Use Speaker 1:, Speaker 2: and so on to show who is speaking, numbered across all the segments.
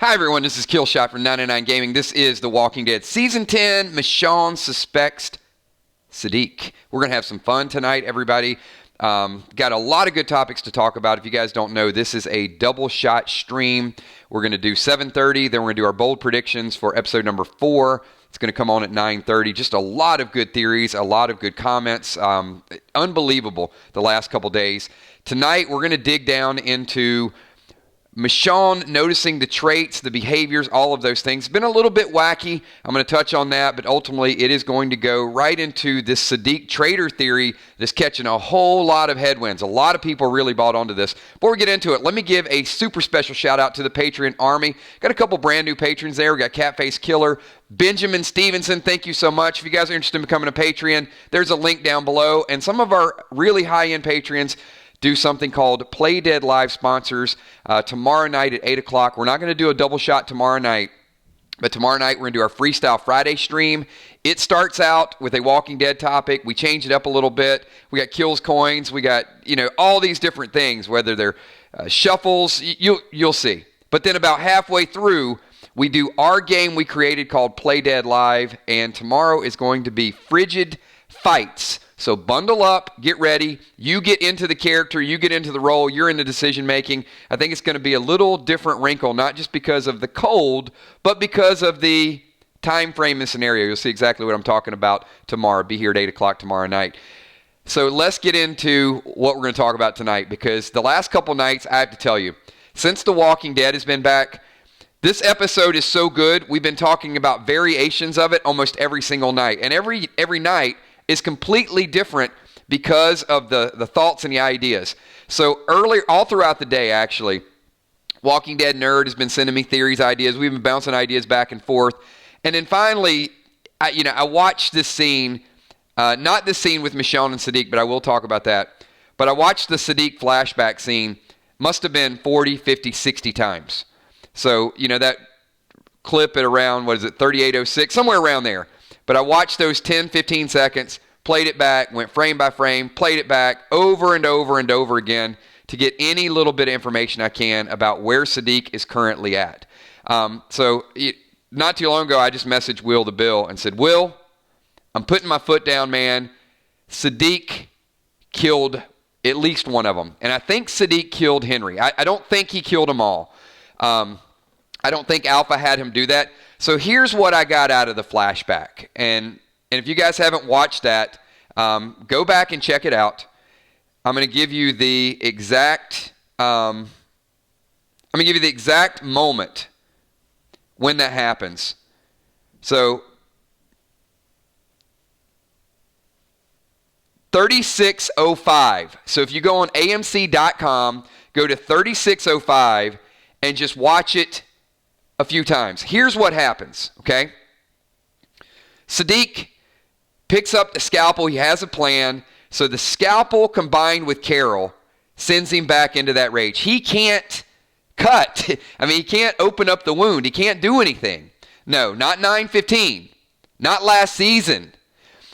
Speaker 1: Hi everyone, this is Killshot from 99 Gaming. This is The Walking Dead Season 10, Michonne suspects Saddiq. We're going to have some fun tonight, everybody. Got a lot of good topics to talk about. If you guys don't know, this is a double shot stream. We're going to do 7:30, then we're going to do our bold predictions for episode number 4. It's going to come on at 9:30. Just a lot of good theories, a lot of good comments. Unbelievable the last couple days. Tonight, we're going to dig down into Michonne noticing the traits, the behaviors, all of those things. It's been a little bit wacky. I'm going to touch on that, but ultimately it is going to go right into this Saddiq traitor theory that's catching a whole lot of headwinds. A lot of people really bought onto this. Before we get into it, let me give a super special shout out to the Patreon Army. Got a couple brand new patrons there. We got Catface Killer, Benjamin Stevenson, thank you so much. If you guys are interested in becoming a Patreon, there's a link down below. And some of our really high-end Patreons do something called Play Dead Live sponsors tomorrow night at 8 o'clock. We're not going to do a double shot tomorrow night, but tomorrow night we're going to do our Freestyle Friday stream. It starts out with a Walking Dead topic. We change it up a little bit. We got kills, coins. We got, all these different things, whether they're shuffles, you'll see. But then about halfway through, we do our game we created called Play Dead Live, and tomorrow is going to be Frigid Fights. So bundle up, get ready. You get into the character, you get into the role, you're in the decision making. I think it's going to be a little different wrinkle, not just because of the cold, but because of the time frame and scenario. You'll see exactly what I'm talking about tomorrow. Be here at 8 o'clock tomorrow night. So let's get into what we're going to talk about tonight, because the last couple nights, I have to tell you, since The Walking Dead has been back, this episode is so good. We've been talking about variations of it almost every single night. And every night is completely different because of the thoughts and the ideas. So earlier, all throughout the day, actually, Walking Dead Nerd has been sending me theories, ideas. We've been bouncing ideas back and forth. And then finally, I watched this scene, not this scene with Michonne and Saddiq, but I will talk about that. But I watched the Saddiq flashback scene, must have been 40, 50, 60 times. So, that clip at around, 38:06, somewhere around there. But I watched those 10, 15 seconds, played it back, went frame by frame, played it back over and over and over again to get any little bit of information I can about where Saddiq is currently at. Not too long ago, I just messaged Will the Bill and said, Will, I'm putting my foot down, man. Saddiq killed at least one of them. And I think Saddiq killed Henry. I don't think he killed them all. I don't think Alpha had him do that. So here's what I got out of the flashback. And if you guys haven't watched that, go back and check it out. I'm going to give you the exact moment when that happens. So 36:05. So if you go on AMC.com, go to 36:05 and just watch it a few times. Here's what happens, okay? Saddiq picks up the scalpel. He has a plan. So the scalpel combined with Carol sends him back into that rage. He can't cut. He can't open up the wound. He can't do anything. No, not 9:15. Not last season.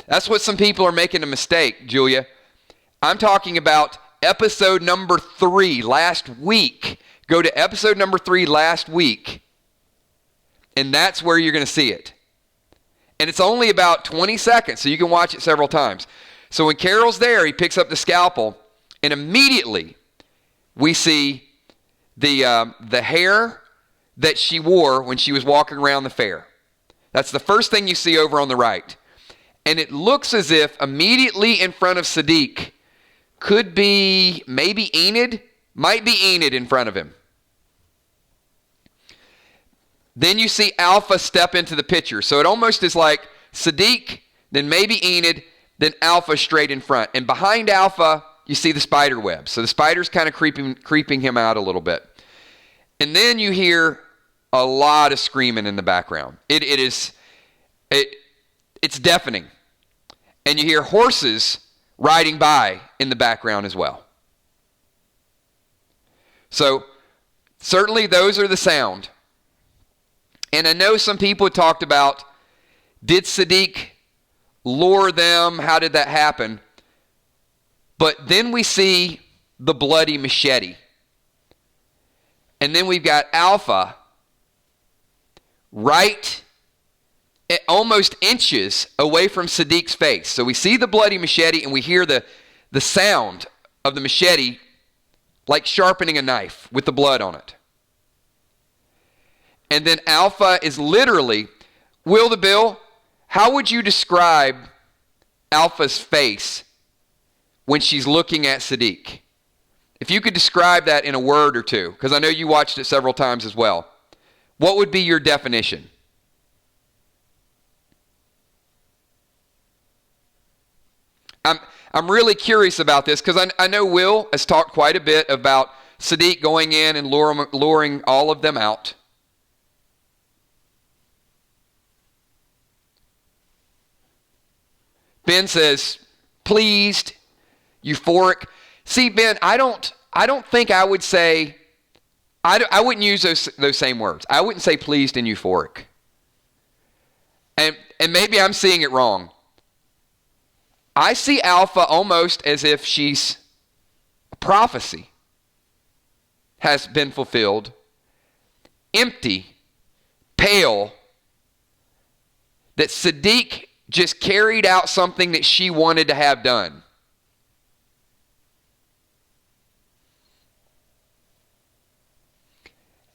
Speaker 1: That's what some people are making a mistake, Julia. I'm talking about episode number 3 last week. Go to episode number 3 last week, and that's where you're going to see it. And it's only about 20 seconds, so you can watch it several times. So when Carol's there, he picks up the scalpel, and immediately we see the hair that she wore when she was walking around the fair. That's the first thing you see over on the right. And it looks as if immediately in front of Saddiq could be maybe Enid, might be Enid in front of him. Then you see Alpha step into the picture. So it almost is like Saddiq, then maybe Enid, then Alpha straight in front. And behind Alpha, you see the spider web. So the spider's kind of creeping him out a little bit. And then you hear a lot of screaming in the background. It's deafening. And you hear horses riding by in the background as well. So certainly those are the sound. And I know some people talked about, did Saddiq lure them? How did that happen? But then we see the bloody machete. And then we've got Alpha right at almost inches away from Saddiq's face. So we see the bloody machete and we hear the sound of the machete like sharpening a knife with the blood on it. And then Alpha is literally, Will the Bill, how would you describe Alpha's face when she's looking at Saddiq? If you could describe that in a word or two, because I know you watched it several times as well, what would be your definition? I'm really curious about this because I know Will has talked quite a bit about Saddiq going in and luring all of them out. Ben says, pleased, euphoric. See, Ben, I don't think I would say, I wouldn't use those same words. I wouldn't say pleased and euphoric. And maybe I'm seeing it wrong. I see Alpha almost as if she's a prophecy has been fulfilled, empty, pale, that Saddiq just carried out something that she wanted to have done.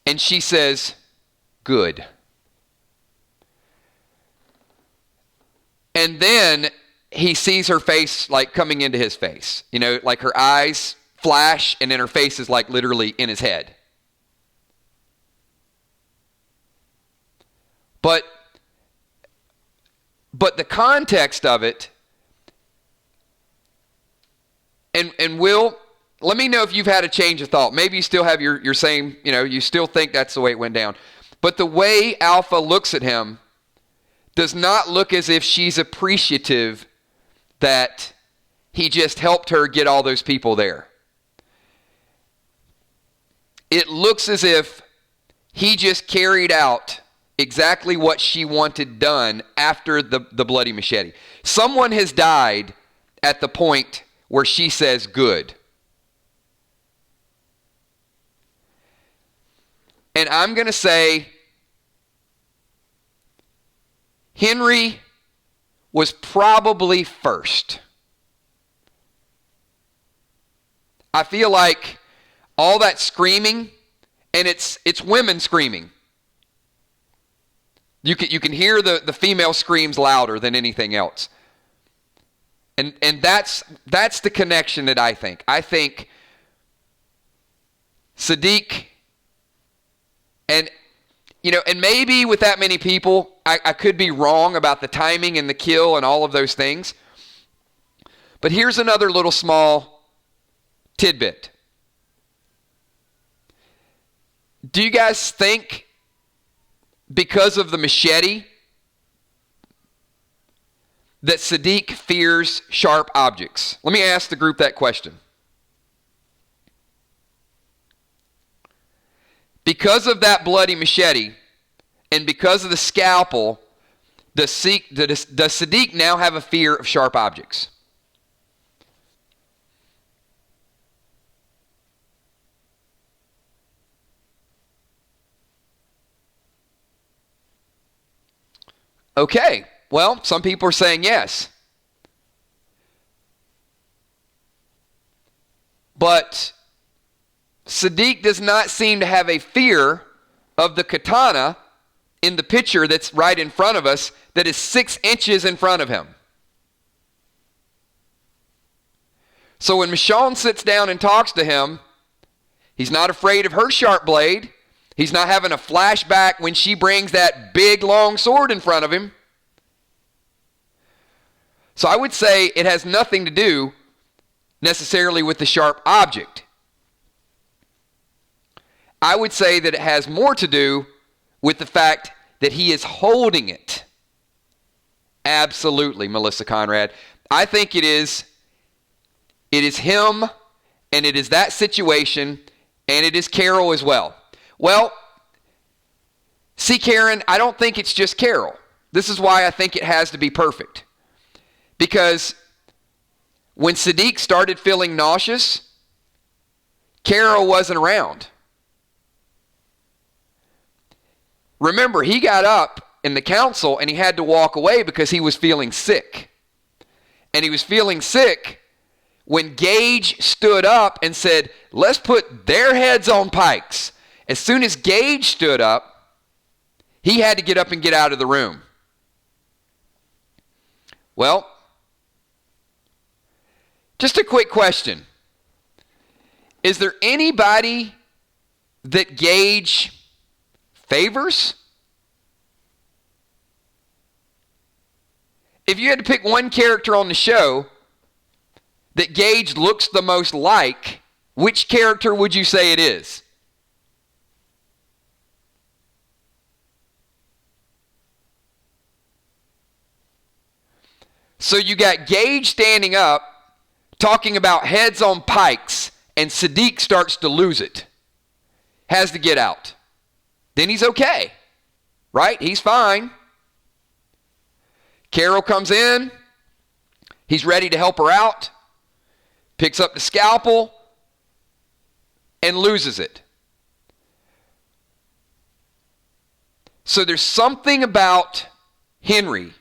Speaker 1: And she says, good. And then he sees her face like coming into his face. You know, like her eyes flash and then her face is like literally in his head. But the context of it, and Will, let me know if you've had a change of thought. Maybe you still have your same, you still think that's the way it went down. But the way Alpha looks at him does not look as if she's appreciative that he just helped her get all those people there. It looks as if he just carried out exactly what she wanted done after the bloody machete. Someone has died at the point where she says good. And I'm going to say Henry was probably first. I feel like all that screaming, and it's women screaming. You can hear the female screams louder than anything else. And that's the connection that I think. I think Saddiq and maybe with that many people, I could be wrong about the timing and the kill and all of those things. But here's another little small tidbit. Do you guys think because of the machete that Saddiq fears sharp objects? Let me ask the group that question. Because of that bloody machete and because of the scalpel, does Saddiq now have a fear of sharp objects? Okay, well, some people are saying yes. But Saddiq does not seem to have a fear of the katana in the picture that's right in front of us that is 6 inches in front of him. So when Michonne sits down and talks to him, he's not afraid of her sharp blade. He's not having a flashback when she brings that big long sword in front of him. So I would say it has nothing to do necessarily with the sharp object. I would say that it has more to do with the fact that he is holding it. Absolutely, Melissa Conrad. I think it is him, and it is that situation, and it is Carol as well. Well, see, Karen, I don't think it's just Carol. This is why I think it has to be perfect. Because when Saddiq started feeling nauseous, Carol wasn't around. Remember, he got up in the council and he had to walk away because he was feeling sick. And he was feeling sick when Gage stood up and said, let's put their heads on pikes. As soon as Gage stood up, he had to get up and get out of the room. Well, just a quick question. Is there anybody that Gage favors? If you had to pick one character on the show that Gage looks the most like, which character would you say it is? So you got Gage standing up, talking about heads on pikes, and Saddiq starts to lose it. Has to get out. Then he's okay, right? He's fine. Carol comes in. He's ready to help her out. Picks up the scalpel and loses it. So there's something about Henry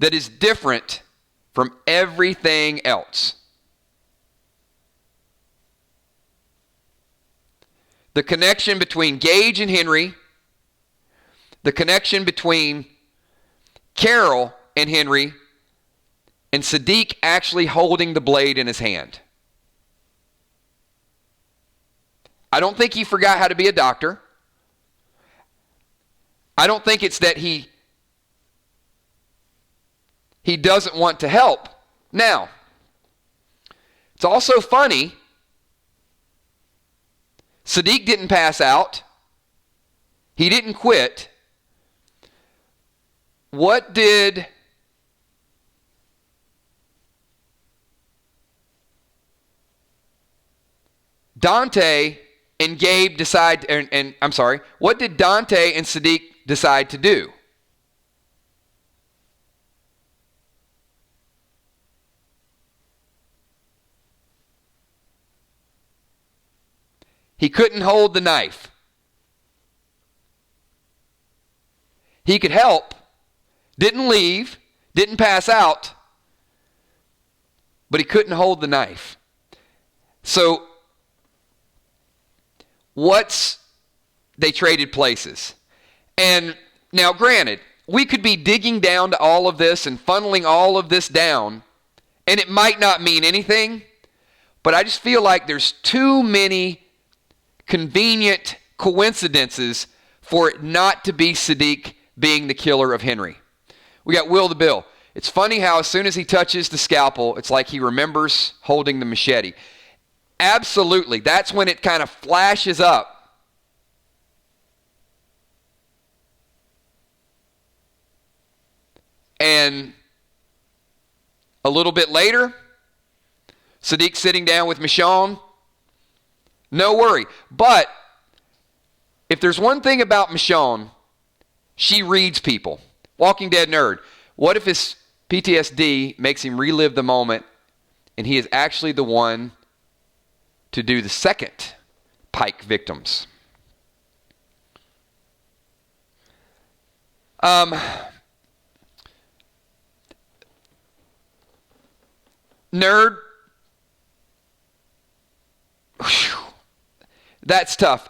Speaker 1: that is different from everything else. The connection between Gage and Henry, the connection between Carol and Henry, and Saddiq actually holding the blade in his hand. I don't think he forgot how to be a doctor. I don't think it's that he doesn't want to help. Now, it's also funny, Saddiq didn't pass out. He didn't quit. What did Dante and Gabe decide, what did Dante and Saddiq decide to do? He couldn't hold the knife. He could help, didn't leave, didn't pass out, but he couldn't hold the knife. So, they traded places. And now granted, we could be digging down to all of this and funneling all of this down, and it might not mean anything, but I just feel like there's too many convenient coincidences for it not to be Saddiq being the killer of Henry. We got Will the Bill. It's funny how as soon as he touches the scalpel, it's like he remembers holding the machete. Absolutely. That's when it kind of flashes up. And a little bit later, Saddiq sitting down with Michonne. No worry. But if there's one thing about Michonne, she reads people. Walking Dead nerd. What if his PTSD makes him relive the moment and he is actually the one to do the second Pike victims? Nerd. Whew. That's tough.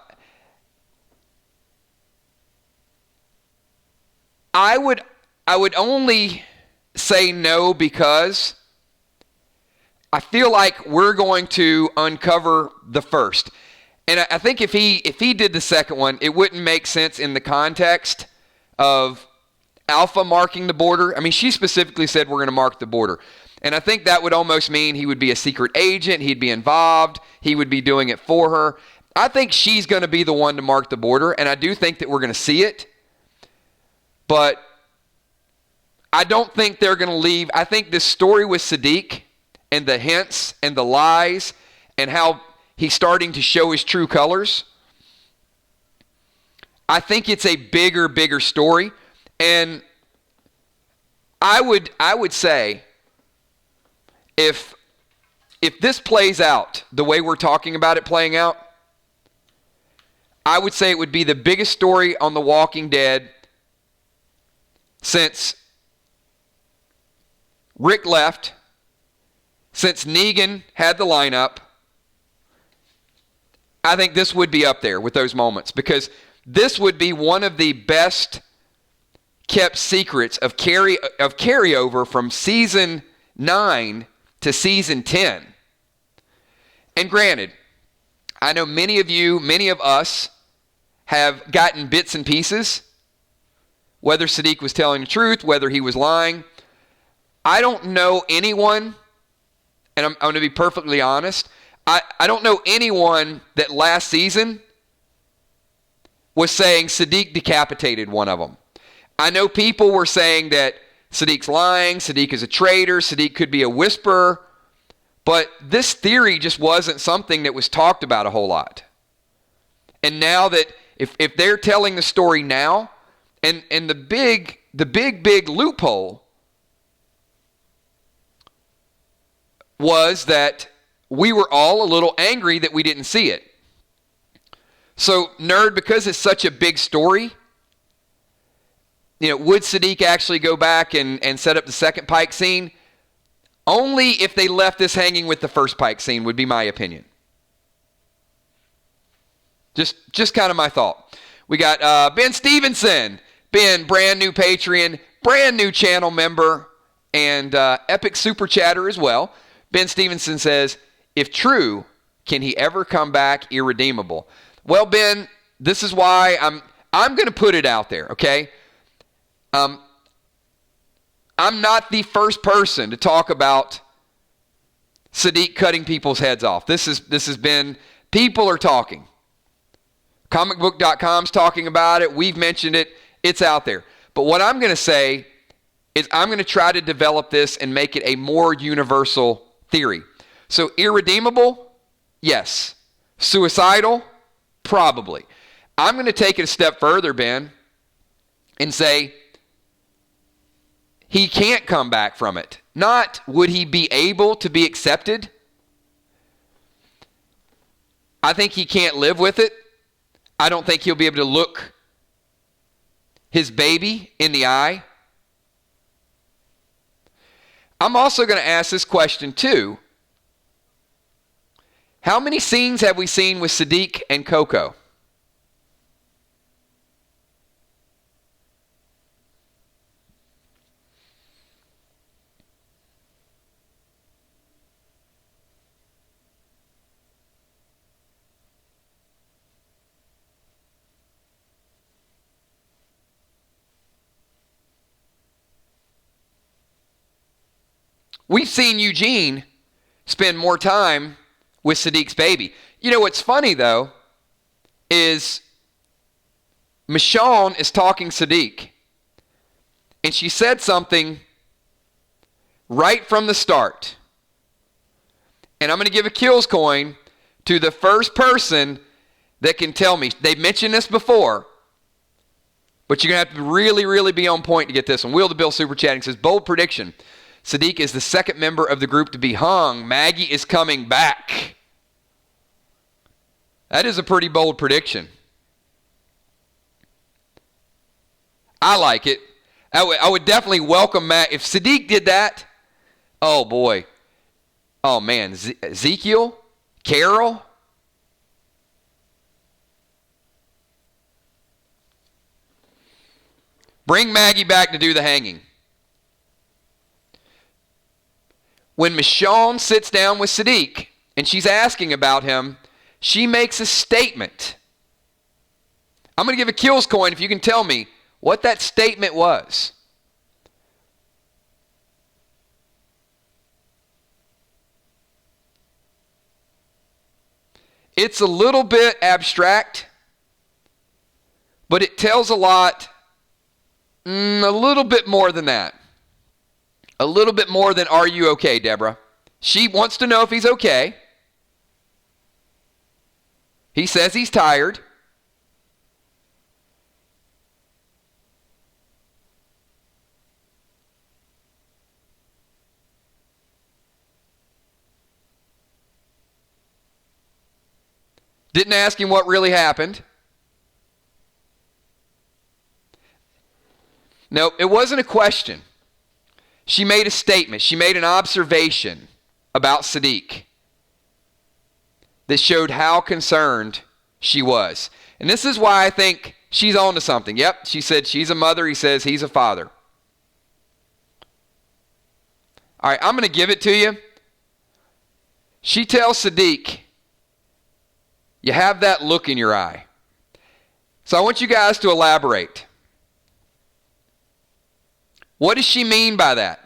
Speaker 1: I would only say no because I feel like we're going to uncover the first. And I think if he did the second one, it wouldn't make sense in the context of Alpha marking the border. I mean, she specifically said we're going to mark the border. And I think that would almost mean he would be a secret agent. He'd be involved. He would be doing it for her. I think she's going to be the one to mark the border, and I do think that we're going to see it. But I don't think they're going to leave. I think this story with Saddiq and the hints and the lies and how he's starting to show his true colors, I think it's a bigger story. And I would say if this plays out the way we're talking about it playing out, I would say it would be the biggest story on The Walking Dead since Rick left, since Negan had the lineup. I think this would be up there with those moments, because this would be one of the best kept secrets of carryover from season 9 to season 10. And granted, I know many of us have gotten bits and pieces, whether Saddiq was telling the truth, whether he was lying. I don't know anyone, and I'm going to be perfectly honest, I don't know anyone that last season was saying Saddiq decapitated one of them. I know people were saying that Saddiq's lying, Saddiq is a traitor, Saddiq could be a whisperer, but this theory just wasn't something that was talked about a whole lot. And now that, if they're telling the story now, and the big loophole was that we were all a little angry that we didn't see it. So, Nerd, because it's such a big story, would Saddiq actually go back and set up the second Pike scene? Only if they left this hanging with the first Pike scene would be my opinion. Just kind of my thought. We got Ben Stevenson. Ben, brand new Patreon, brand new channel member, and epic super chatter as well. Ben Stevenson says, if true, can he ever come back irredeemable? Well, Ben, this is why I'm going to put it out there, okay? I'm not the first person to talk about Saddiq cutting people's heads off. This has been, people are talking. Comicbook.com's talking about it. We've mentioned it. It's out there. But what I'm going to say is I'm going to try to develop this and make it a more universal theory. So irredeemable? Yes. Suicidal? Probably. I'm going to take it a step further, Ben, and say he can't come back from it. Not would he be able to be accepted. I think he can't live with it. I don't think he'll be able to look his baby in the eye. I'm also going to ask this question too. How many scenes have we seen with Saddiq and Coco? We've seen Eugene spend more time with Saddiq's baby. You know what's funny, though, is Michonne is talking Saddiq, and she said something right from the start. And I'm going to give a kills coin to the first person that can tell me. They've mentioned this before, but you're going to have to really, really be on point to get this one. Will the Bill super chatting says, bold prediction. Saddiq is the second member of the group to be hung. Maggie is coming back. That is a pretty bold prediction. I like it. I would definitely welcome Maggie. If Saddiq did that, oh boy. Oh man, Ezekiel? Carol? Bring Maggie back to do the hanging. When Michonne sits down with Saddiq and she's asking about him, she makes a statement. I'm going to give a kills coin if you can tell me what that statement was. It's a little bit abstract, but it tells a lot, a little bit more than that. A little bit more than, are you okay, Deborah? She wants to know if he's okay. He says he's tired. Didn't ask him what really happened. No, it wasn't a question. She made a statement. She made an observation about Saddiq that showed how concerned she was. And this is why I think she's on to something. Yep, she said she's a mother. He says he's a father. All right, I'm going to give it to you. She tells Saddiq, you have that look in your eye. So I want you guys to elaborate. What does she mean by that?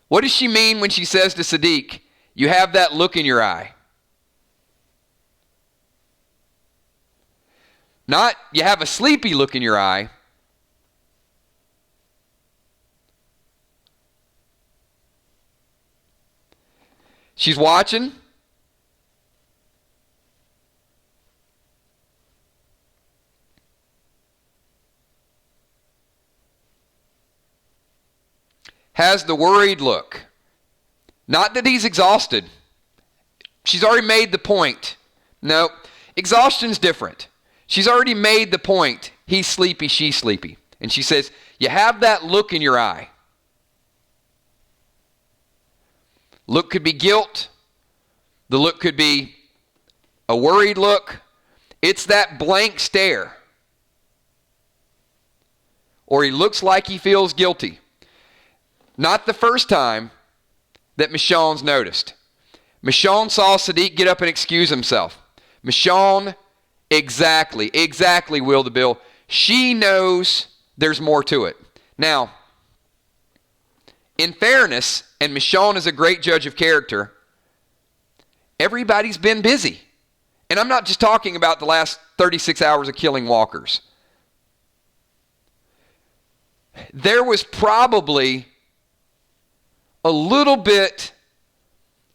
Speaker 1: What does she mean when she says to Saddiq, you have that look in your eye? Not, you have a sleepy look in your eye. She's watching. Has the worried look. Not that he's exhausted. She's already made the point. No, exhaustion's different. She's already made the point. He's sleepy, she's sleepy. And she says, you have that look in your eye. Look could be guilt. The look could be a worried look. It's that blank stare. Or he looks like he feels guilty. Not the first time that Michonne's noticed. Michonne saw Saddiq get up and excuse himself. Michonne, exactly, Will the Bill. She knows there's more to it. Now, in fairness, and Michonne is a great judge of character, everybody's been busy. And I'm not just talking about the last 36 hours of killing walkers. There was probably a little bit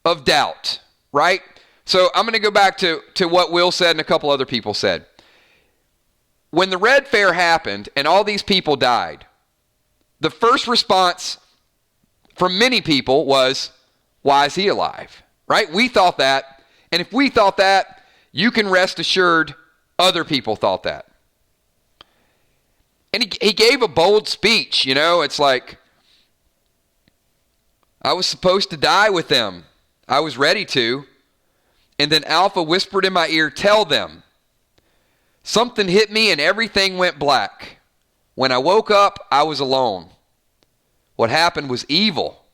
Speaker 1: of doubt, right? So I'm going to go back to what Will said and a couple other people said. When the Red Fair happened and all these people died, the first response from many people was, why is he alive? Right? We thought that. And if we thought that, you can rest assured other people thought that. And he gave a bold speech, you know. It's like, I was supposed to die with them. I was ready to. And then Alpha whispered in my ear, tell them. Something hit me and everything went black. When I woke up, I was alone. What happened was evil.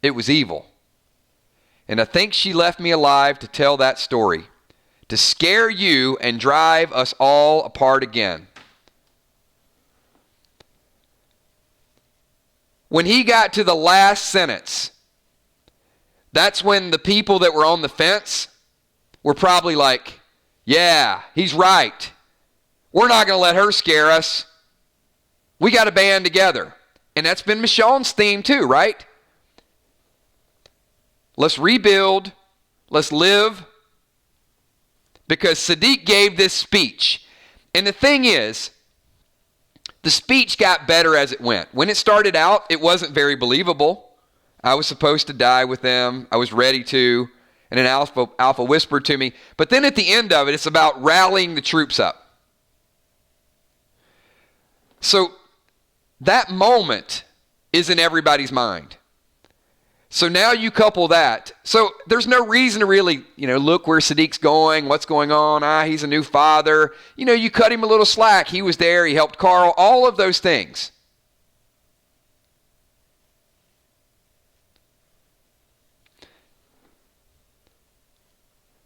Speaker 1: It was evil. And I think she left me alive to tell that story. To scare you and drive us all apart again. When he got to the last sentence, that's when the people that were on the fence were probably like, yeah, he's right. We're not going to let her scare us. We got to band together. And that's been Michonne's theme too, right? Let's rebuild. Let's live. Because Saddiq gave this speech. And the thing is, the speech got better as it went. When it started out, it wasn't very believable. I was supposed to die with them. I was ready to. And then Alpha whispered to me. But then at the end of it, it's about rallying the troops up. So that moment is in everybody's mind. So now you couple that. So there's no reason to really, look where Saddiq's going, what's going on. He's a new father. You cut him a little slack. He was there. He helped Carl. All of those things.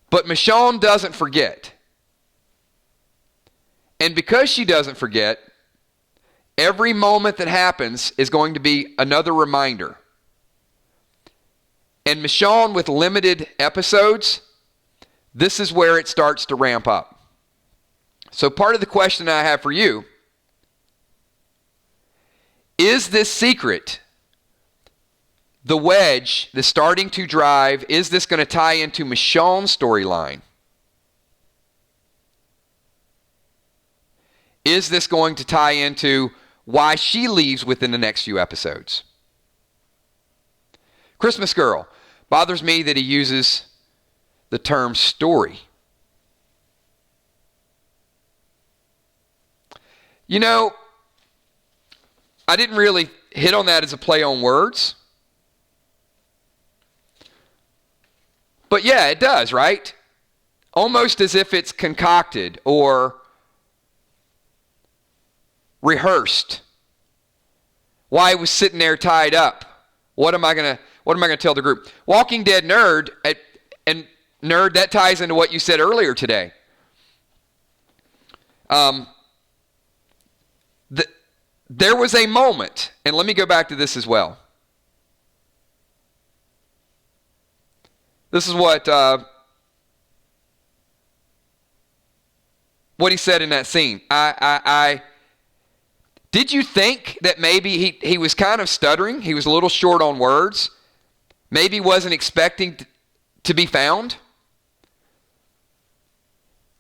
Speaker 1: But Michonne doesn't forget. And because she doesn't forget, every moment that happens is going to be another reminder. And Michonne, with limited episodes, this is where it starts to ramp up. So part of the question I have for you, is this secret, the wedge that's starting to drive, is this going to tie into Michonne's storyline? Is this going to tie into why she leaves within the next few episodes? Christmas Girl. Bothers me that he uses the term story. I didn't really hit on that as a play on words. But yeah, it does, right? Almost as if it's concocted or rehearsed. Why he was sitting there tied up. What am I gonna tell the group? Walking Dead nerd, and nerd, that ties into what you said earlier today. There was a moment, and let me go back to this as well. This is what he said in that scene. Did you think that maybe he was kind of stuttering? He was a little short on words. Maybe wasn't expecting to be found?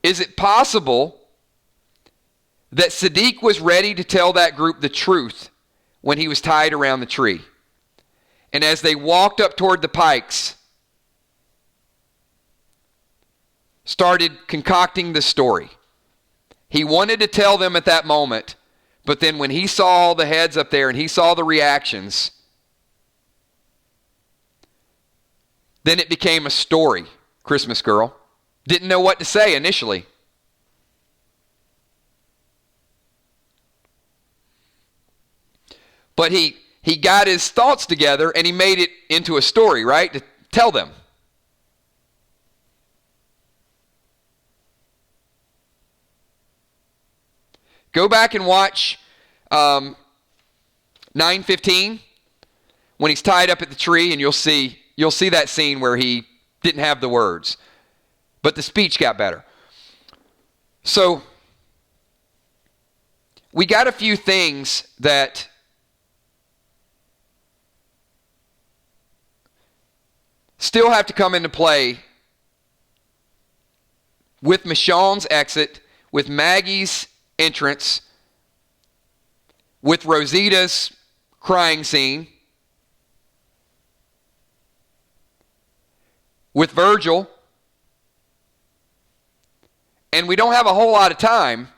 Speaker 1: Is it possible that Saddiq was ready to tell that group the truth when he was tied around the tree? And as they walked up toward the pikes, started concocting the story. He wanted to tell them at that moment, but then when he saw all the heads up there and he saw the reactions, then it became a story, Christmas girl. Didn't know what to say initially. But he got his thoughts together and he made it into a story, right? To tell them. Go back and watch 9:15 when he's tied up at the tree, and you'll see that scene where he didn't have the words, but the speech got better. So we got a few things that still have to come into play with Michonne's exit, with Maggie's entrance, with Rosita's crying scene, with Virgil, and we don't have a whole lot of time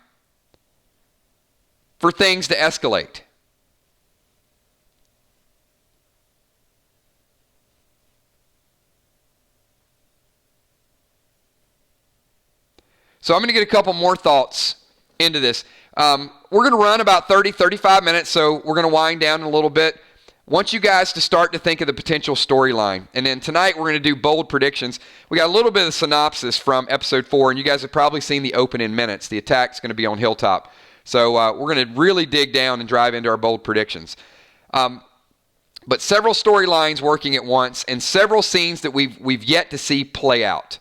Speaker 1: for things to escalate. So I'm going to get a couple more thoughts into this. We're going to run about 35 minutes, so we're going to wind down a little bit. I want you guys to start to think of the potential storyline. And then tonight we're going to do bold predictions. We got a little bit of synopsis from episode 4, and you guys have probably seen the open in minutes. The attack's going to be on Hilltop. So we're going to really dig down and drive into our bold predictions. But several storylines working at once and several scenes that we've yet to see play out.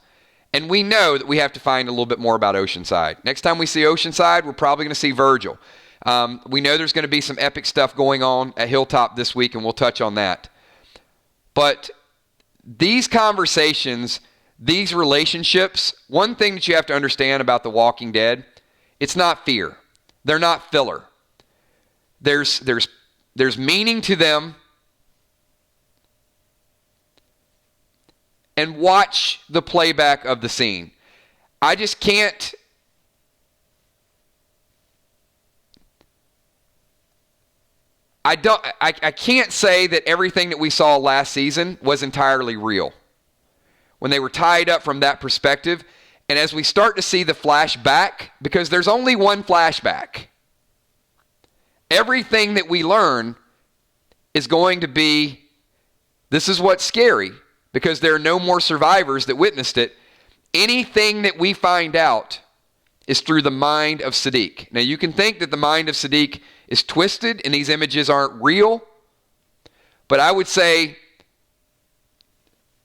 Speaker 1: And we know that we have to find a little bit more about Oceanside. Next time we see Oceanside, we're probably going to see Virgil. We know there's going to be some epic stuff going on at Hilltop this week, and we'll touch on that. But these conversations, these relationships, one thing that you have to understand about The Walking Dead, it's not fear. They're not filler. There's meaning to them. And watch the playback of the scene. I just can't. I can't say that everything that we saw last season was entirely real. When they were tied up from that perspective, and as we start to see the flashback, because there's only one flashback, everything that we learn is going to be, this is what's scary, because there are no more survivors that witnessed it. Anything that we find out is through the mind of Saddiq. Now, you can think that the mind of Saddiq is twisted and these images aren't real, but I would say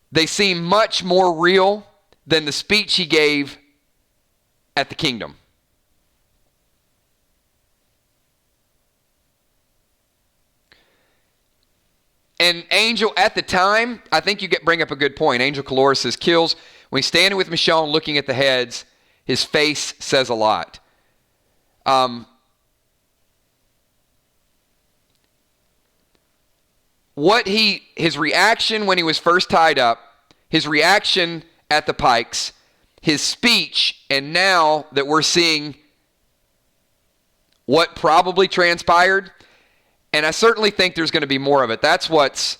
Speaker 1: they seem much more real than the speech he gave at the kingdom. And Angel, at the time, I think you bring up a good point. Angel Calora says, kills. When he's standing with Michonne looking at the heads, his face says a lot. His reaction when he was first tied up, his reaction at the pikes, his speech, and now that we're seeing what probably transpired, And I certainly think there's going to be more of it. That's what's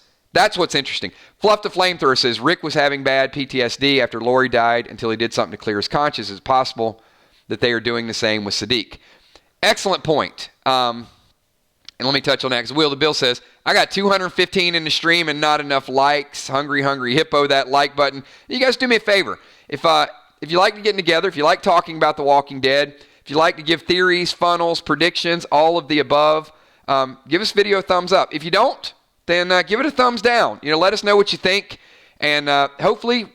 Speaker 1: interesting. Fluff the Flamethrower says Rick was having bad PTSD after Lori died until he did something to clear his conscience. It's possible that they are doing the same with Saddiq. Excellent point. And let me touch on that because Will the Bill says, I got 215 in the stream and not enough likes. Hungry Hippo, that like button. You guys do me a favor. If you like to get together, if you like talking about The Walking Dead, if you like to give theories, funnels, predictions, all of the above, give this video a thumbs up. If you don't, then give it a thumbs down. Let us know what you think. And hopefully,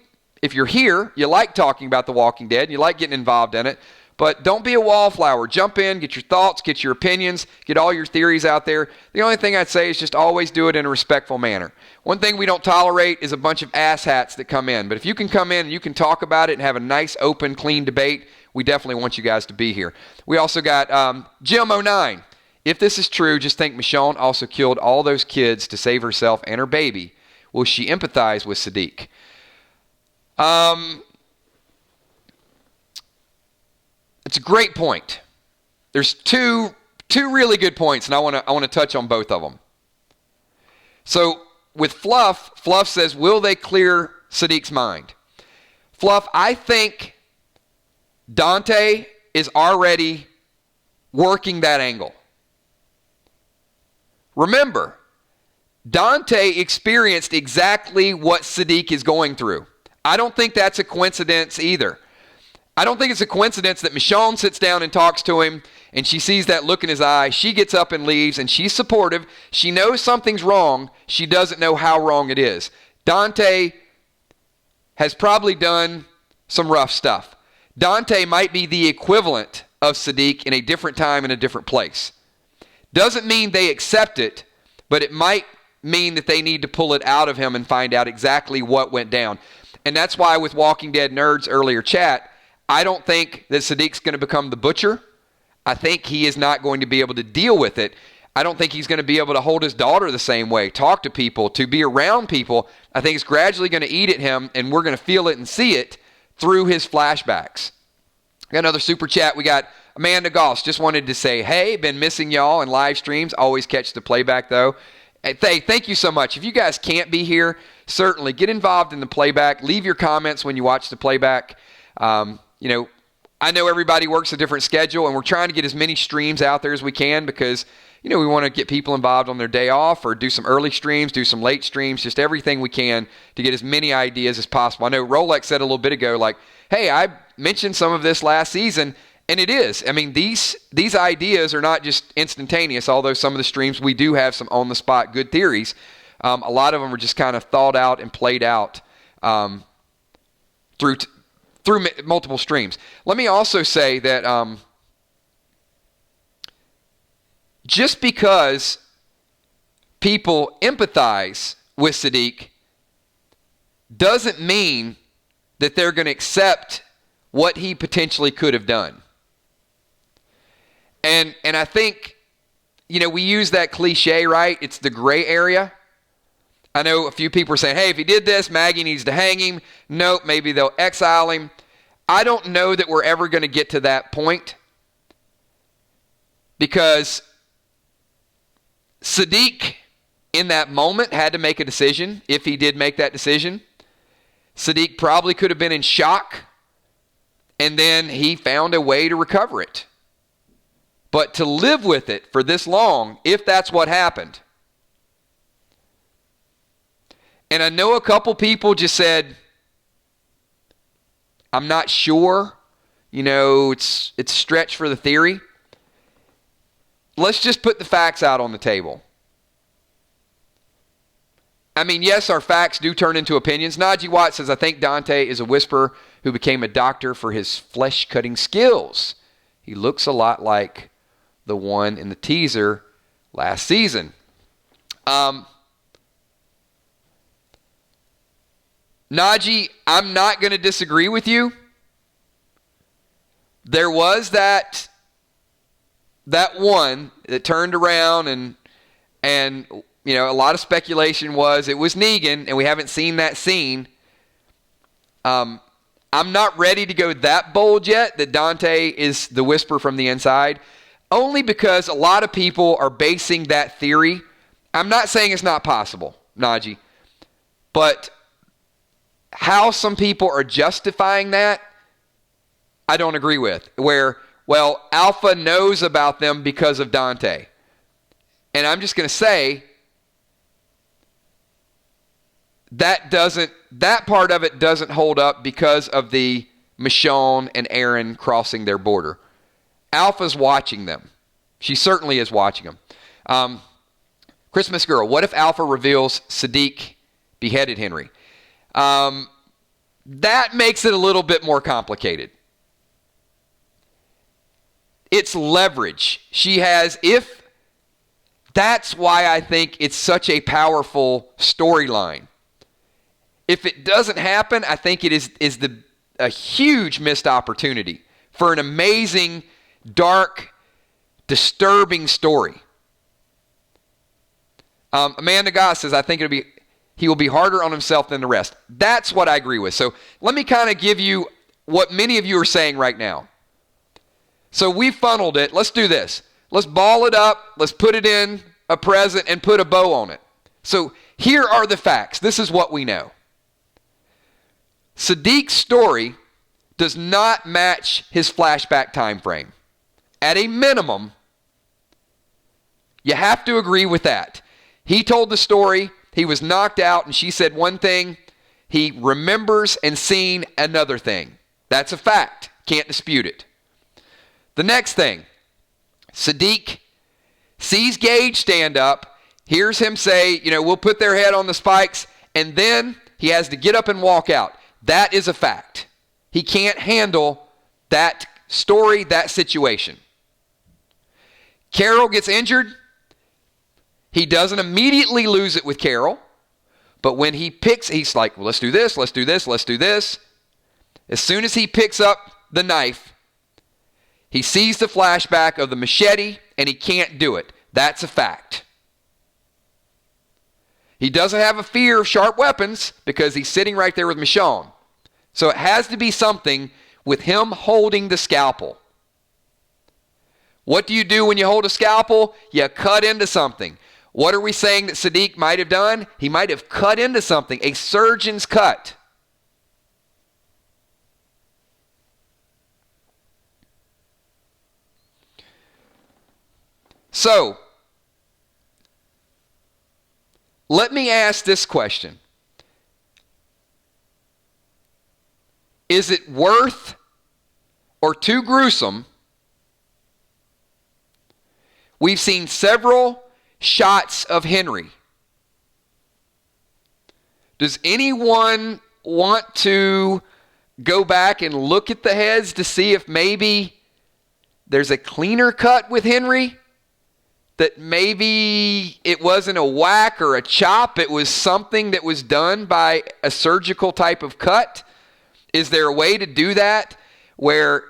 Speaker 1: if you're here, you like talking about The Walking Dead, you like getting involved in it. But don't be a wallflower. Jump in, get your thoughts, get your opinions, get all your theories out there. The only thing I'd say is just always do it in a respectful manner. One thing we don't tolerate is a bunch of asshats that come in. But if you can come in and you can talk about it and have a nice, open, clean debate, we definitely want you guys to be here. We also got Jim09. If this is true, just think Michonne also killed all those kids to save herself and her baby. Will she empathize with Saddiq? It's a great point. There's two really good points, and I want to touch on both of them. So with Fluff says, will they clear Saddiq's mind? Fluff, I think Dante is already working that angle. Remember, Dante experienced exactly what Saddiq is going through. I don't think that's a coincidence either. I don't think it's a coincidence that Michonne sits down and talks to him, and she sees that look in his eye. She gets up and leaves, and she's supportive. She knows something's wrong. She doesn't know how wrong it is. Dante has probably done some rough stuff. Dante might be the equivalent of Saddiq in a different time in a different place. Doesn't mean they accept it, but it might mean that they need to pull it out of him and find out exactly what went down. And that's why with Walking Dead Nerds earlier chat, I don't think that Saddiq's going to become the butcher. I think he is not going to be able to deal with it. I don't think he's going to be able to hold his daughter the same way, talk to people, to be around people. I think it's gradually going to eat at him, and we're going to feel it and see it through his flashbacks. Got another super chat. We got Amanda Goss. Just wanted to say, hey, been missing y'all in live streams. Always catch the playback, though. Hey, thank you so much. If you guys can't be here, certainly get involved in the playback. Leave your comments when you watch the playback. I know everybody works a different schedule, and we're trying to get as many streams out there as we can because, we want to get people involved on their day off or do some early streams, do some late streams, just everything we can to get as many ideas as possible. I know Rolex said a little bit ago, like, hey, I mentioned some of this last season, and it is. I mean, these ideas are not just instantaneous, although some of the streams we do have some on-the-spot good theories. A lot of them are just kind of thought out and played out through multiple streams. Let me also say that just because people empathize with Saddiq doesn't mean that they're going to accept what he potentially could have done. And I think, we use that cliche, right? It's the gray area. I know a few people are saying, hey, if he did this, Maggie needs to hang him. Nope, maybe they'll exile him. I don't know that we're ever going to get to that point because Saddiq in that moment had to make a decision. If he did make that decision, Saddiq probably could have been in shock, and then he found a way to recover it. But to live with it for this long, if that's what happened. And I know a couple people just said, I'm not sure. It's a stretch for the theory. Let's just put the facts out on the table. I mean, yes, our facts do turn into opinions. Najee Watt says, I think Dante is a whisperer who became a doctor for his flesh-cutting skills. He looks a lot like the one in the teaser last season. Najee, I'm not going to disagree with you. There was that one that turned around and a lot of speculation was it was Negan, and we haven't seen that scene. I'm not ready to go that bold yet that Dante is the whisper from the inside. only because a lot of people are basing that theory. I'm not saying it's not possible, Najee, but how some people are justifying that, I don't agree with. Where, well, Alpha knows about them because of Dante. And I'm just going to say that part of it doesn't hold up because of the Michonne and Aaron crossing their border. Alpha's watching them. She certainly is watching them. Christmas Girl, what if Alpha reveals Saddiq beheaded Henry? That makes it a little bit more complicated. It's leverage. She has, that's why I think it's such a powerful storyline. If it doesn't happen, I think it is a huge missed opportunity for an amazing, dark, disturbing story. Amanda Goss says, I think he will be harder on himself than the rest. That's what I agree with. So let me kind of give you what many of you are saying right now. So we funneled it. Let's do this. Let's ball it up. Let's put it in a present and put a bow on it. So here are the facts. This is what we know. Saddiq's story does not match his flashback time frame. At a minimum, you have to agree with that. He told the story. He was knocked out, and she said one thing. He remembers and seen another thing. That's a fact. Can't dispute it. The next thing, Saddiq sees Gage stand up, hears him say, we'll put their head on the spikes, and then he has to get up and walk out. That is a fact. He can't handle that story, that situation. Carol gets injured. He doesn't immediately lose it with Carol, but when he picks, he's like, well, let's do this, let's do this, let's do this. As soon as he picks up the knife, he sees the flashback of the machete, and he can't do it. That's a fact. He doesn't have a fear of sharp weapons because he's sitting right there with Michonne. So it has to be something with him holding the scalpel. What do you do when you hold a scalpel? You cut into something. What are we saying that Saddiq might have done? He might have cut into something, a surgeon's cut. So, let me ask this question. Is it worth or too gruesome? We've seen several shots of Henry. Does anyone want to go back and look at the heads to see if maybe there's a cleaner cut with Henry? That maybe it wasn't a whack or a chop, it was something that was done by a surgical type of cut? Is there a way to do that where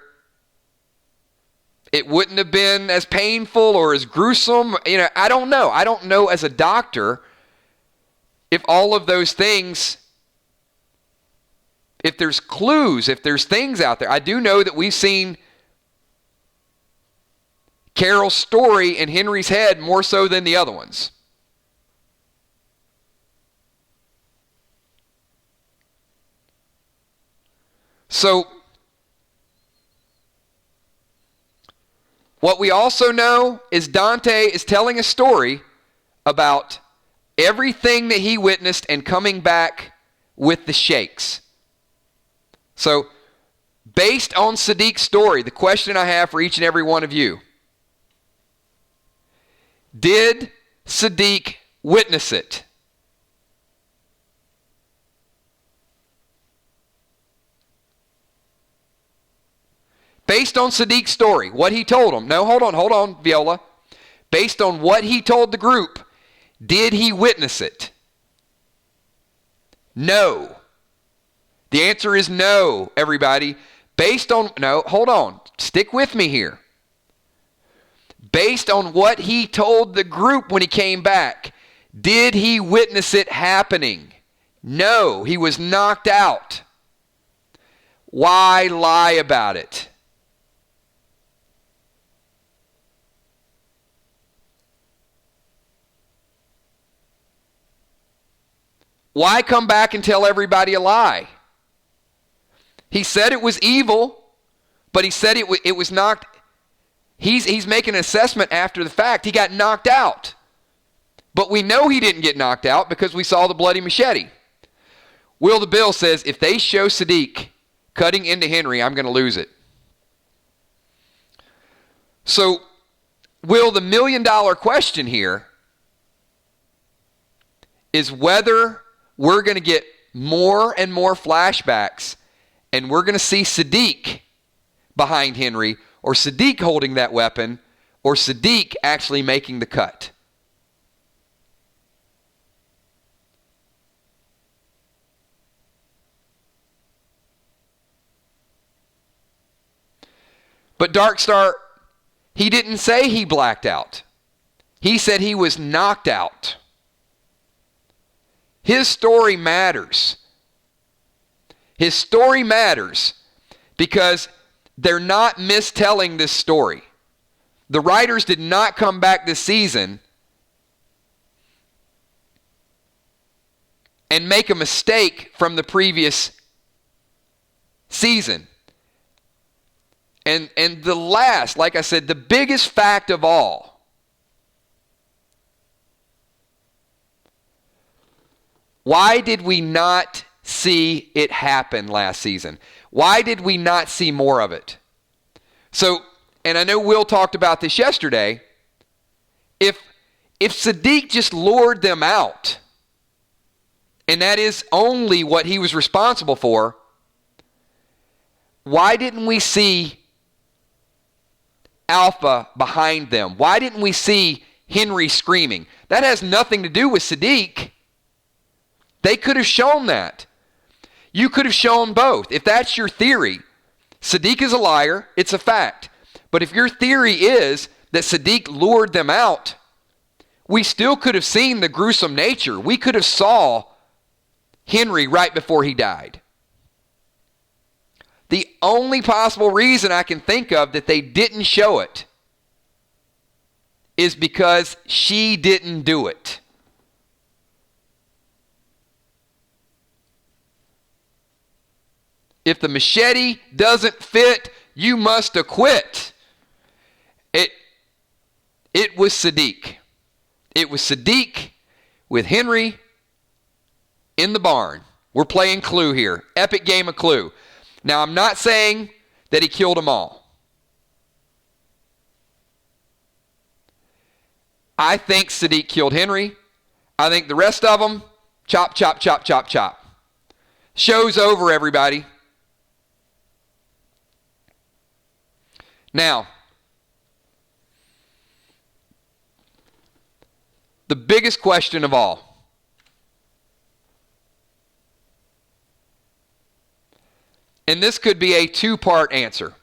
Speaker 1: it wouldn't have been as painful or as gruesome? I don't know. I don't know as a doctor if all of those things, if there's clues, if there's things out there. I do know that we've seen Carol's story in Henry's head more so than the other ones. So, what we also know is Dante is telling a story about everything that he witnessed and coming back with the shakes. So, based on Saddiq's story, the question I have for each and every one of you, did Saddiq witness it? Based on Saddiq's story, what he told them. No, hold on, Viola. Based on what he told the group, did he witness it? No. The answer is no, everybody. Hold on. Stick with me here. Based on what he told the group when he came back, did he witness it happening? No, he was knocked out. Why lie about it? Why come back and tell everybody a lie? He said it was evil, but he said it was knocked. He's making an assessment after the fact. He got knocked out. But we know he didn't get knocked out because we saw the bloody machete. Will the Bill says, if they show Saddiq cutting into Henry, I'm going to lose it. So, Will, the $1 million question here is whether we're going to get more and more flashbacks and we're going to see Saddiq behind Henry, or Saddiq holding that weapon, or Saddiq actually making the cut. But Darkstar, he didn't say he blacked out. He said he was knocked out. His story matters. His story matters because they're not mistelling this story. The writers did not come back this season and make a mistake from the previous season. And the last, like I said, the biggest fact of all, why did we not see it happen last season? Why did we not see more of it? So, and I know Will talked about this yesterday, if Saddiq just lured them out, and that is only what he was responsible for, why didn't we see Alpha behind them? Why didn't we see Henry screaming? That has nothing to do with Saddiq. They could have shown that. You could have shown both. If that's your theory, Saddiq is a liar, it's a fact. But if your theory is that Saddiq lured them out, we still could have seen the gruesome nature. We could have saw Henry right before he died. The only possible reason I can think of that they didn't show it is because she didn't do it. If the machete doesn't fit, you must acquit. It was Saddiq. It was Saddiq with Henry in the barn. We're playing Clue here. Epic game of Clue. Now, I'm not saying that he killed them all. I think Saddiq killed Henry. I think the rest of them, chop, chop, chop, chop, chop. Show's over, everybody. Now, the biggest question of all. And this could be a two-part answer.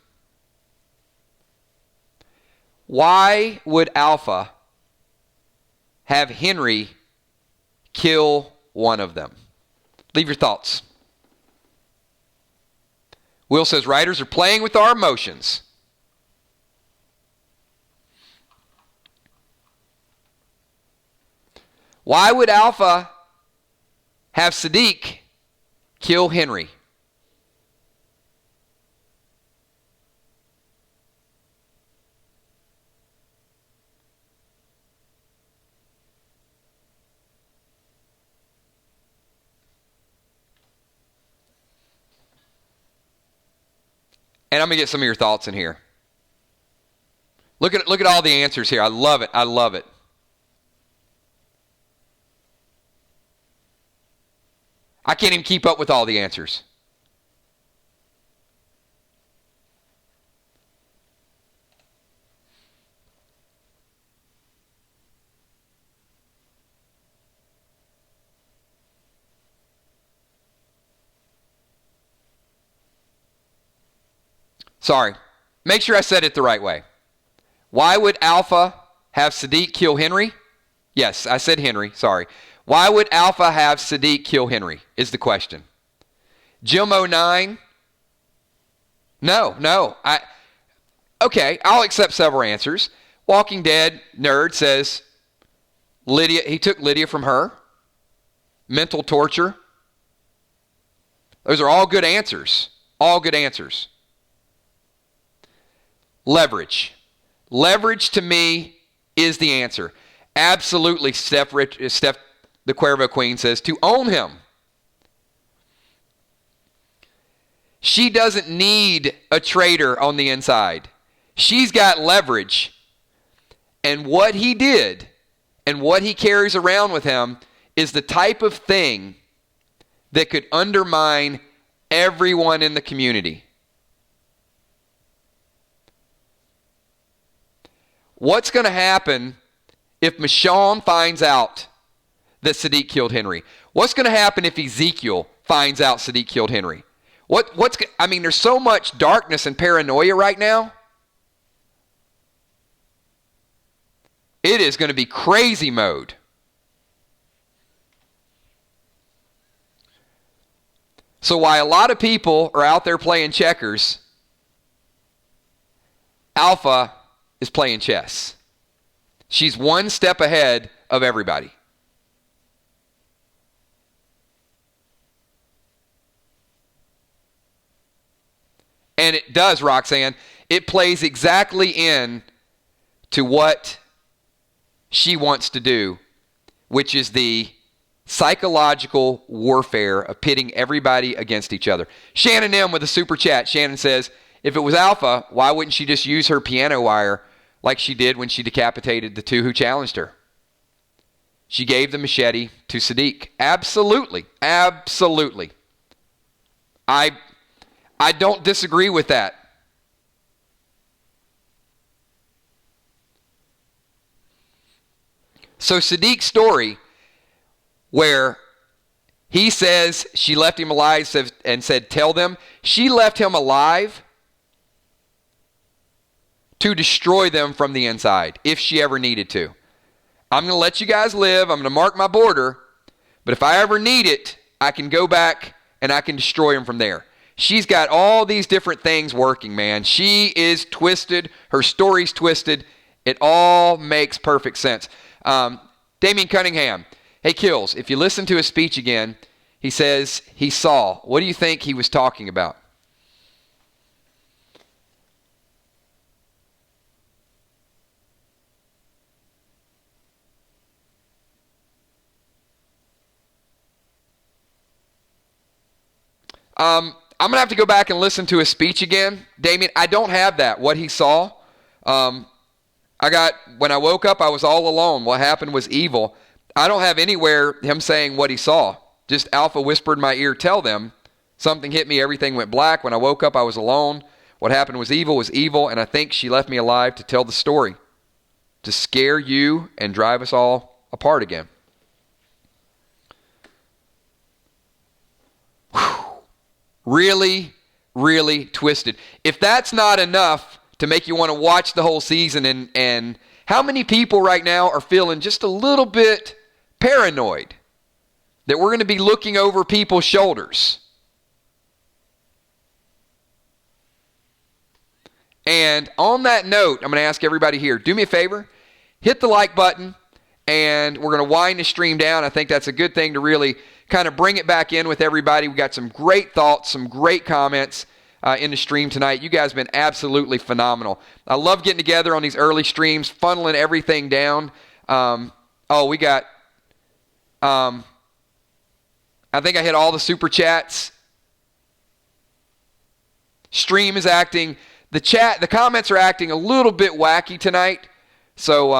Speaker 1: Why would Alpha have Henry kill one of them? Leave your thoughts. Will says writers are playing with our emotions. Why would Alpha have Saddiq kill Henry? And I'm going to get some of your thoughts in here. Look at all the answers here. I love it. I love it. I can't even keep up with all the answers. Sorry. Make sure I said it the right way. Why would Alpha have Saddiq kill Henry? Yes, I said Henry. Sorry. Why would Alpha have Saddiq kill Henry is the question. Jim09? No. Okay, I'll accept several answers. Walking Dead nerd says Lydia. He took Lydia from her. mental torture. Those are all good answers. All good answers. Leverage. Leverage to me is the answer. Absolutely, Steph the Cuervo Queen says, to own him. She doesn't need a traitor on the inside. She's got leverage. And what he did and what he carries around with him is the type of thing that could undermine everyone in the community. What's going to happen if Michonne finds out that Saddiq killed Henry? What's going to happen if Ezekiel finds out Saddiq killed Henry? There's so much darkness and paranoia right now. It is going to be crazy mode. So while a lot of people are out there playing checkers, Alpha is playing chess. She's one step ahead of everybody. And it does, Roxanne. It plays exactly in to what she wants to do, which is the psychological warfare of pitting everybody against each other. Shannon M. with a super chat. Shannon says, if it was Alpha, why wouldn't she just use her piano wire like she did when she decapitated the two who challenged her? She gave the machete to Saddiq. Absolutely. Absolutely. I don't disagree with that. So Saddiq's story, where he says she left him alive and said, tell them, she left him alive to destroy them from the inside, if she ever needed to. I'm going to let you guys live. I'm going to mark my border. But if I ever need it, I can go back and I can destroy them from there. She's got all these different things working, man. She is twisted. Her story's twisted. It all makes perfect sense. Damian Cunningham. Hey, Kills, if you listen to his speech again, he says he saw. What do you think he was talking about? I'm going to have to go back and listen to his speech again. Damien, I don't have that, what he saw. When I woke up, I was all alone. What happened was evil. I don't have anywhere him saying what he saw. Just Alpha whispered in my ear, tell them. Something hit me, everything went black. When I woke up, I was alone. What happened was evil, and I think she left me alive to tell the story, to scare you and drive us all apart again. Whew. Really, really twisted. If that's not enough to make you want to watch the whole season, and how many people right now are feeling just a little bit paranoid that we're going to be looking over people's shoulders? And on that note, I'm going to ask everybody here, do me a favor, hit the like button, and we're going to wind the stream down. I think that's a good thing to really kind of bring it back in with everybody. We got some great thoughts, some great comments in the stream tonight. You guys have been absolutely phenomenal. I love getting together on these early streams, funneling everything down. We got, I think I hit all the super chats. Stream is acting, the comments are acting a little bit wacky tonight. So,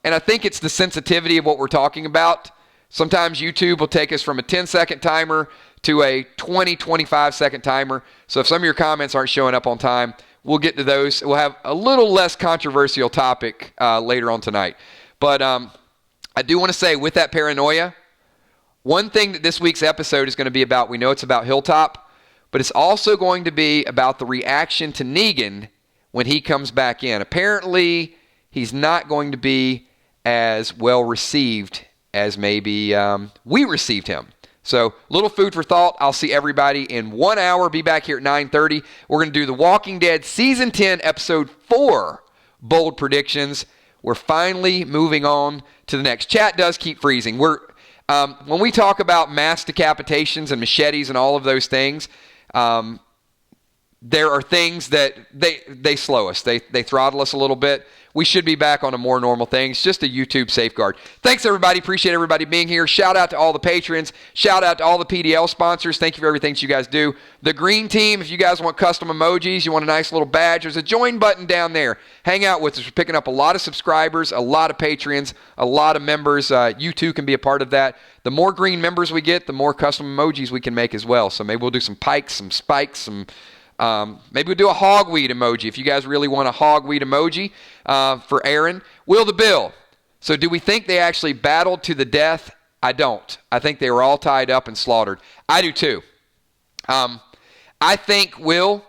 Speaker 1: and I think it's the sensitivity of what we're talking about. Sometimes YouTube will take us from a 10-second timer to a 20, 25-second timer. So if some of your comments aren't showing up on time, we'll get to those. We'll have a little less controversial topic later on tonight. But I do want to say, with that paranoia, one thing that this week's episode is going to be about, we know it's about Hilltop, but it's also going to be about the reaction to Negan when he comes back in. Apparently, he's not going to be as well received as maybe we received him. So, little food for thought. I'll see everybody in 1 hour. Be back here at 9:30. We're going to do The Walking Dead Season 10, Episode 4, Bold Predictions. We're finally moving on to the next. Chat does keep freezing. When we talk about mass decapitations and machetes and all of those things, there are things that they slow us. They throttle us a little bit. We should be back on a more normal thing. It's just a YouTube safeguard. Thanks, everybody. Appreciate everybody being here. Shout out to all the patrons. Shout out to all the PDL sponsors. Thank you for everything that you guys do. The green team, if you guys want custom emojis, you want a nice little badge, there's a join button down there. Hang out with us. We're picking up a lot of subscribers, a lot of patrons, a lot of members. You too can be a part of that. The more green members we get, the more custom emojis we can make as well. So maybe we'll do some pikes, some spikes, some... maybe we'll do a hogweed emoji if you guys really want a hogweed emoji for Aaron. Will the Bill. So do we think they actually battled to the death? I don't. I think they were all tied up and slaughtered. I do too. I think, Will,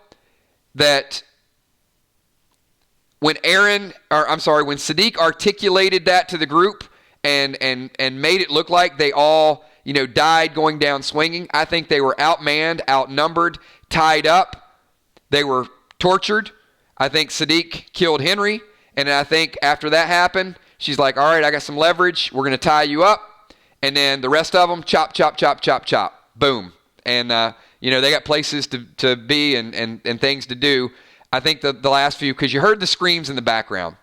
Speaker 1: that when Saddiq articulated that to the group and made it look like they all, died going down swinging, I think they were outmanned, outnumbered, tied up. They were tortured. I think Saddiq killed Henry. And I think after that happened, she's like, all right, I got some leverage. We're going to tie you up. And then the rest of them, chop, chop, chop, chop, chop. Boom. And, they got places to be and things to do. I think the last few, because you heard the screams in the background.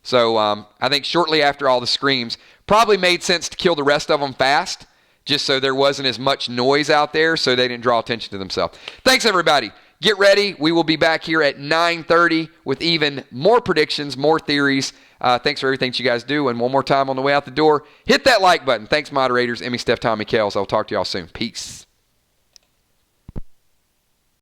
Speaker 1: So I think shortly after all the screams, probably made sense to kill the rest of them fast, just so there wasn't as much noise out there, so they didn't draw attention to themselves. Thanks, everybody. Get ready. We will be back here at 9:30 with even more predictions, more theories. Thanks for everything that you guys do. And one more time on the way out the door, hit that like button. Thanks, moderators. Emmy, Steph, Tommy, Kels. I'll talk to y'all soon. Peace.